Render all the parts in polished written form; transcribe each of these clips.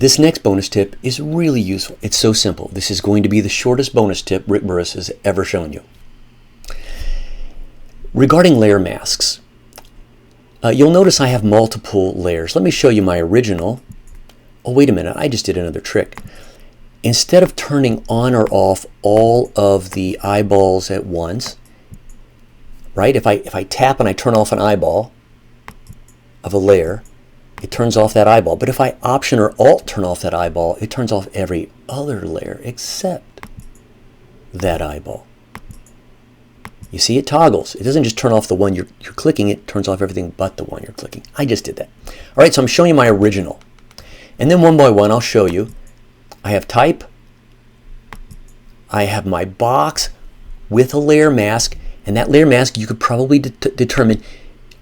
This next bonus tip is really useful. It's so simple. This is going to be the shortest bonus tip Rick Burress has ever shown you. Regarding layer masks, you'll notice I have multiple layers. Let me show you my original. Oh, wait a minute, I just did another trick. Instead of turning on or off all of the eyeballs at once, right? If I tap and I turn off an eyeball of a layer, it turns off that eyeball. But if I Option or Alt turn off that eyeball, it turns off every other layer except that eyeball. You see, it toggles. It doesn't just turn off the one you're clicking, it turns off everything but the one you're clicking. I just did that. All right, so I'm showing you my original. And then one by one, I'll show you. I have type. I have my box with a layer mask. And that layer mask, you could probably determine,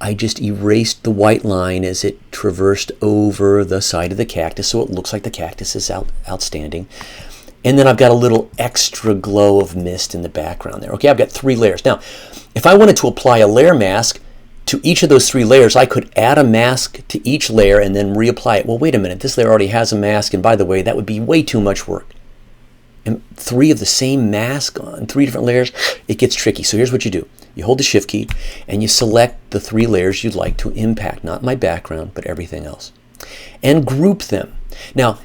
I just erased the white line as it traversed over the side of the cactus, so it looks like the cactus is outstanding. And then I've got a little extra glow of mist in the background there. Okay, I've got 3 layers. Now, if I wanted to apply a layer mask to each of those 3 layers, I could add a mask to each layer and then reapply it. Well, wait a minute, this layer already has a mask, and by the way, that would be way too much work. And 3 of the same mask on 3 different layers, it gets tricky. So here's what you do. You hold the Shift key and you select the 3 layers you'd like to impact, not my background, but everything else. And group them. Now,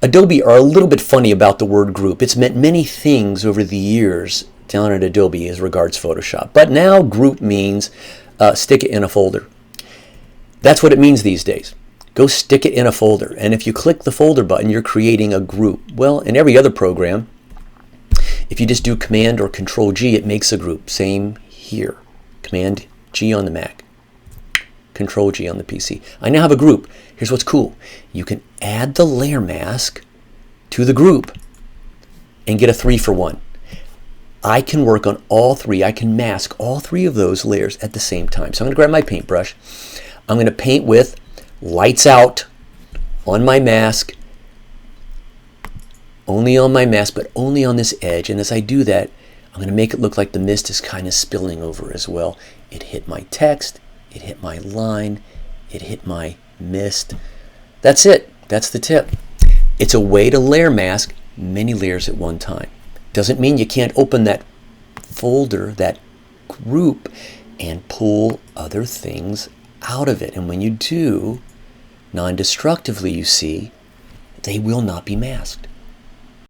Adobe are a little bit funny about the word group. It's meant many things over the years down at Adobe as regards Photoshop. But now group means stick it in a folder. That's what it means these days. Go stick it in a folder. And if you click the folder button, you're creating a group. Well, in every other program, if you just do Command or Control G, it makes a group. Same here. Command G on the Mac. Control G on the PC. I now have a group. Here's what's cool. You can add the layer mask to the group and get a 3-for-1. I can work on all 3. I can mask all 3 of those layers at the same time. So I'm going to grab my paintbrush. I'm going to paint with lights out on my mask, only on my mask, but only on this edge. And as I do that, I'm going to make it look like the mist is kind of spilling over as well. It hit my text, it hit my line, it hit my mist. That's it. That's the tip. It's a way to layer mask many layers at one time. Doesn't mean you can't open that folder, that group, and pull other things out of it. And when you do, non-destructively, you see, they will not be masked.